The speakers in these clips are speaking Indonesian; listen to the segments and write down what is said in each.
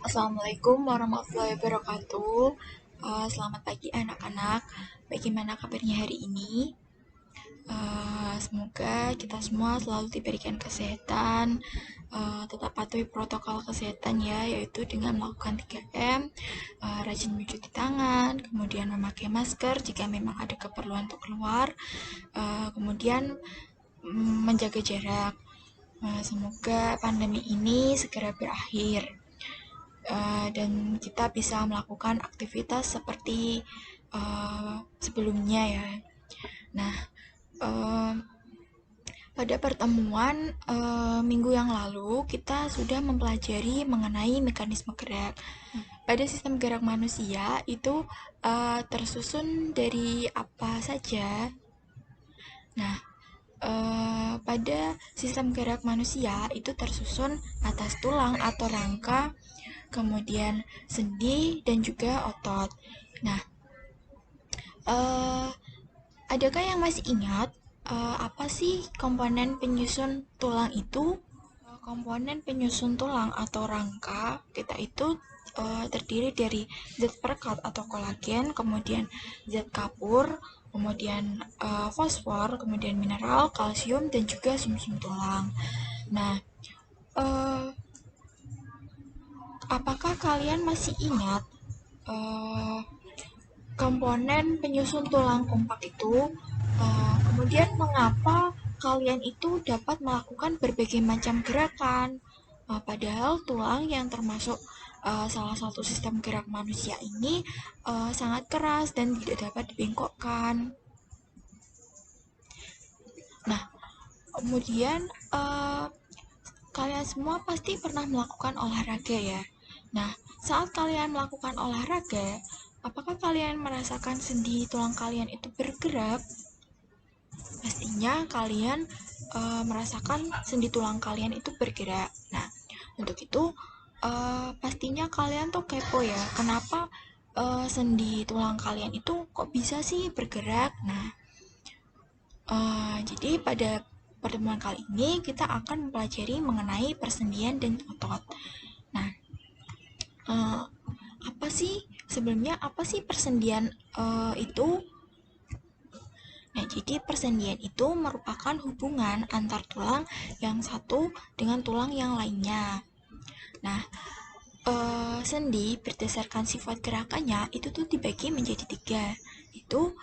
Assalamualaikum warahmatullahi wabarakatuh. Selamat pagi anak-anak. Bagaimana kabarnya hari ini? Semoga kita semua selalu diberikan kesehatan, tetap patuhi protokol kesehatan ya, yaitu dengan melakukan 3M, rajin mencuci tangan, kemudian memakai masker jika memang ada keperluan untuk keluar, kemudian menjaga jarak. Semoga pandemi ini segera berakhir. Dan kita bisa melakukan aktivitas seperti sebelumnya ya. Nah, uh, pada pertemuan minggu yang lalu kita sudah mempelajari mengenai mekanisme gerak. Pada sistem gerak manusia itu tersusun dari apa saja? Nah, pada sistem gerak manusia itu tersusun atas tulang atau rangka, kemudian sendi dan juga otot. Nah, adakah yang masih ingat apa sih komponen penyusun tulang itu? Komponen penyusun tulang atau rangka kita itu terdiri dari zat perekat atau kolagen, kemudian zat kapur, kemudian fosfor, kemudian mineral, kalsium, dan juga sumsum tulang. Nah, uh, apakah kalian masih ingat uh, komponen penyusun tulang kompak itu? Kemudian mengapa kalian itu dapat melakukan berbagai macam gerakan? Padahal tulang yang termasuk salah satu sistem gerak manusia ini sangat keras dan tidak dapat dibengkokkan. Nah, kemudian kalian semua pasti pernah melakukan olahraga ya. Nah, saat kalian melakukan olahraga, apakah kalian merasakan sendi tulang kalian itu bergerak? Pastinya kalian merasakan sendi tulang kalian itu bergerak. Nah, untuk itu pastinya kalian tuh kepo ya, kenapa sendi tulang kalian itu kok bisa sih bergerak? Nah, jadi pada pertemuan kali ini kita akan mempelajari mengenai persendian dan otot. Nah, apa sih sebelumnya apa sih persendian itu? Nah, jadi persendian itu merupakan hubungan antar tulang yang satu dengan tulang yang lainnya. Nah, sendi berdasarkan sifat gerakannya itu tuh dibagi menjadi tiga. Itu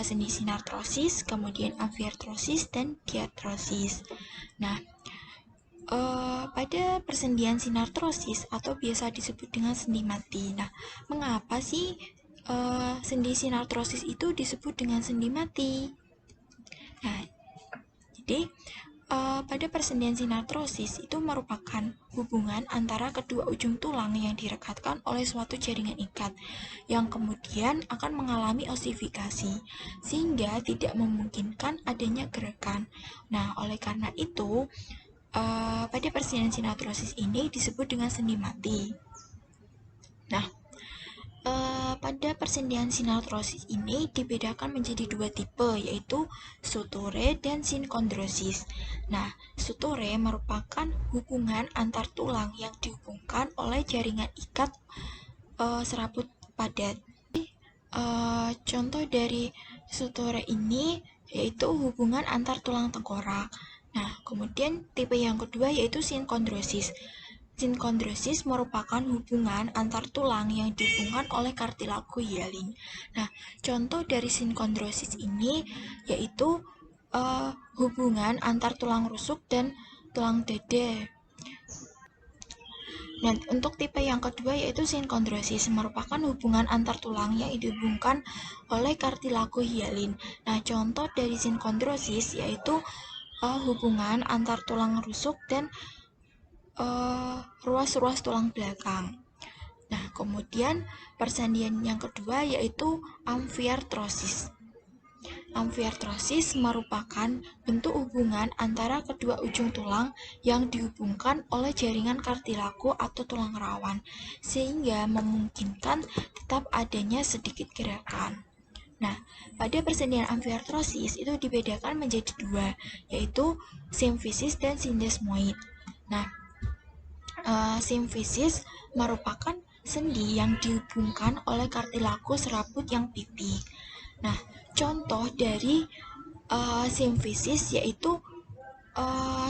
sendi sinartrosis, kemudian amfiartrosis, dan diartrosis. Nah, pada persendian sinartrosis atau biasa disebut dengan sendi mati. Nah, mengapa sih sendi sinartrosis itu disebut dengan sendi mati? Nah, jadi pada persendian sinartrosis itu merupakan hubungan antara kedua ujung tulang yang direkatkan oleh suatu jaringan ikat yang kemudian akan mengalami osifikasi sehingga tidak memungkinkan adanya gerakan. Nah, oleh karena itu pada persendian sinartrosis ini disebut dengan sendi mati. Nah, pada persendian sinartrosis ini dibedakan menjadi dua tipe, yaitu suture dan sinkondrosis. Nah, suture merupakan hubungan antar tulang yang dihubungkan oleh jaringan ikat serabut padat. Contoh dari suture ini yaitu hubungan antar tulang tengkorak. Nah, kemudian tipe yang kedua yaitu sinkondrosis. Sinkondrosis merupakan hubungan antar tulang yang dihubungkan oleh kartilago hyaline. Nah, contoh dari sinkondrosis ini yaitu hubungan antar tulang rusuk dan tulang dada. Dan untuk tipe yang kedua yaitu sinkondrosis merupakan hubungan antar tulang yang dihubungkan oleh kartilago hyaline. Nah, contoh dari sinkondrosis yaitu hubungan antar tulang rusuk dan ruas-ruas tulang belakang. Nah, kemudian persendian yang kedua yaitu amfiartrosis. Amfiartrosis merupakan bentuk hubungan antara kedua ujung tulang yang dihubungkan oleh jaringan kartilago atau tulang rawan, sehingga memungkinkan tetap adanya sedikit gerakan. Nah, pada persendian amfiartrosis itu dibedakan menjadi dua, yaitu simfisis dan sindesmoid. Nah, Simfisis merupakan sendi yang dihubungkan oleh kartilagus serabut yang pipih. Nah, contoh dari simfisis yaitu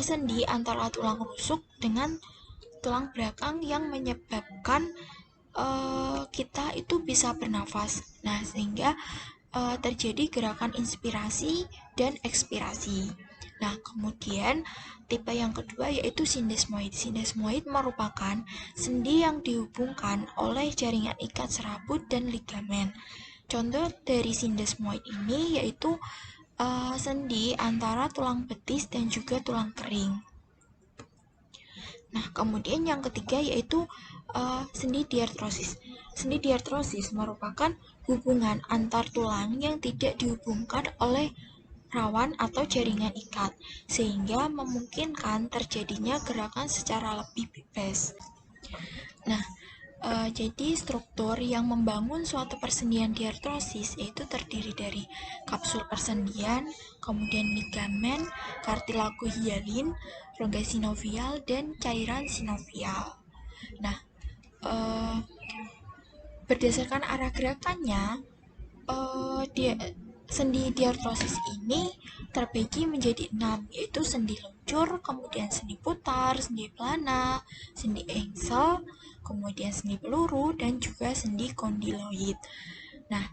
sendi antara tulang rusuk dengan tulang belakang yang menyebabkan kita itu bisa bernafas. Nah, sehingga terjadi gerakan inspirasi dan ekspirasi. Nah, kemudian tipe yang kedua yaitu sindesmoid. Sindesmoid merupakan sendi yang dihubungkan oleh jaringan ikat serabut dan ligamen. Contoh dari sindesmoid ini yaitu sendi antara tulang betis dan juga tulang kering. Nah, kemudian yang ketiga yaitu sendi diartrosis. Sendi diartrosis merupakan hubungan antar tulang yang tidak dihubungkan oleh rawan atau jaringan ikat, sehingga memungkinkan terjadinya gerakan secara lebih bebas. Nah, jadi struktur yang membangun suatu persendian diartrosis yaitu terdiri dari kapsul persendian, kemudian ligamen, kartilago hialin, rongga sinovial, dan cairan sinovial. Nah, berdasarkan arah gerakannya, sendi diartrosis ini terbagi menjadi 6, yaitu sendi luncur, kemudian sendi putar, sendi plana, sendi engsel, kemudian sendi peluru, dan juga sendi kondiloid. Nah,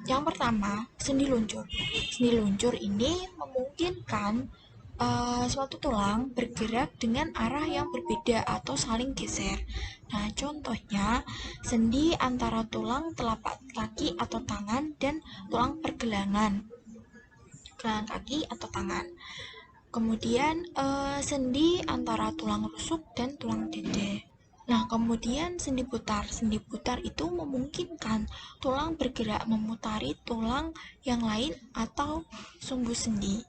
yang pertama, sendi luncur. Sendi luncur ini memungkinkan suatu tulang bergerak dengan arah yang berbeda atau saling geser. Nah, contohnya sendi antara tulang telapak kaki atau tangan dan tulang pergelangan kaki atau tangan. Kemudian sendi antara tulang rusuk dan tulang dada. Nah, kemudian sendi putar. Sendi putar itu memungkinkan tulang bergerak memutari tulang yang lain atau sumbu sendi.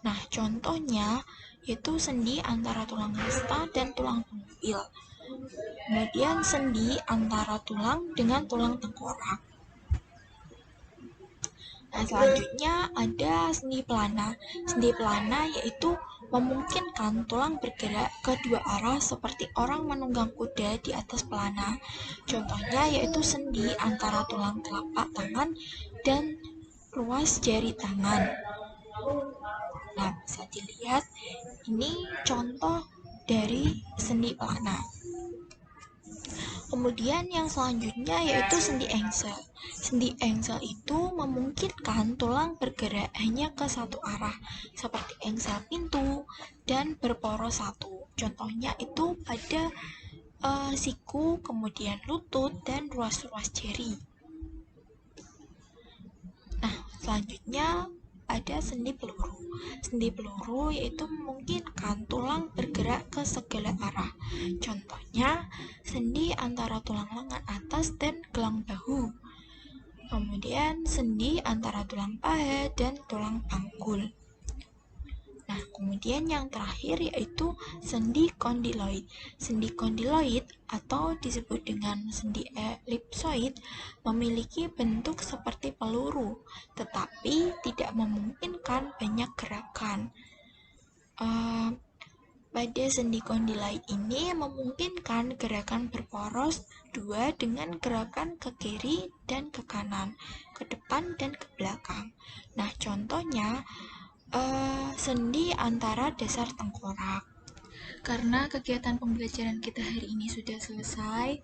Nah, contohnya yaitu sendi antara tulang hasta dan tulang penguil. Kemudian sendi antara tulang dengan tulang tengkorak. Nah, selanjutnya ada sendi plana. Sendi plana yaitu memungkinkan tulang bergerak ke dua arah seperti orang menunggang kuda di atas pelana. Contohnya yaitu sendi antara tulang telapak tangan dan ruas jari tangan. Nah, bisa dilihat ini contoh dari sendi plana. Kemudian yang selanjutnya yaitu sendi engsel. Sendi engsel itu memungkinkan tulang bergerak hanya ke satu arah, seperti engsel pintu dan berporos satu. Contohnya itu pada siku, kemudian lutut, dan ruas-ruas jari. Nah, selanjutnya ada sendi peluru. Sendi peluru yaitu memungkinkan tulang bergerak ke segala arah. Contohnya, sendi antara tulang lengan atas dan gelang bahu. Kemudian, sendi antara tulang paha dan tulang panggul. Nah, kemudian yang terakhir yaitu sendi kondiloid. Sendi kondiloid atau disebut dengan sendi elipsoid memiliki bentuk seperti peluru, tetapi tidak memungkinkan banyak gerakan. Pada sendi kondiloid ini memungkinkan gerakan berporos dua dengan gerakan ke kiri dan ke kanan, ke depan dan ke belakang. Nah, contohnya sendi antara dasar tengkorak. Karena kegiatan pembelajaran kita hari ini sudah selesai,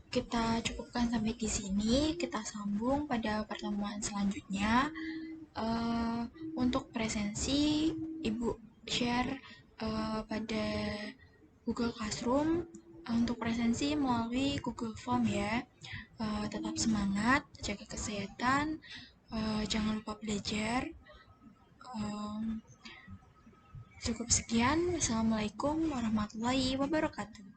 kita cukupkan sampai di sini. Kita sambung pada pertemuan selanjutnya. Untuk presensi, Ibu share pada Google Classroom. Untuk presensi melalui Google Form ya. Tetap semangat, jaga kesehatan. Jangan lupa belajar. Cukup sekian. Wassalamualaikum warahmatullahi wabarakatuh.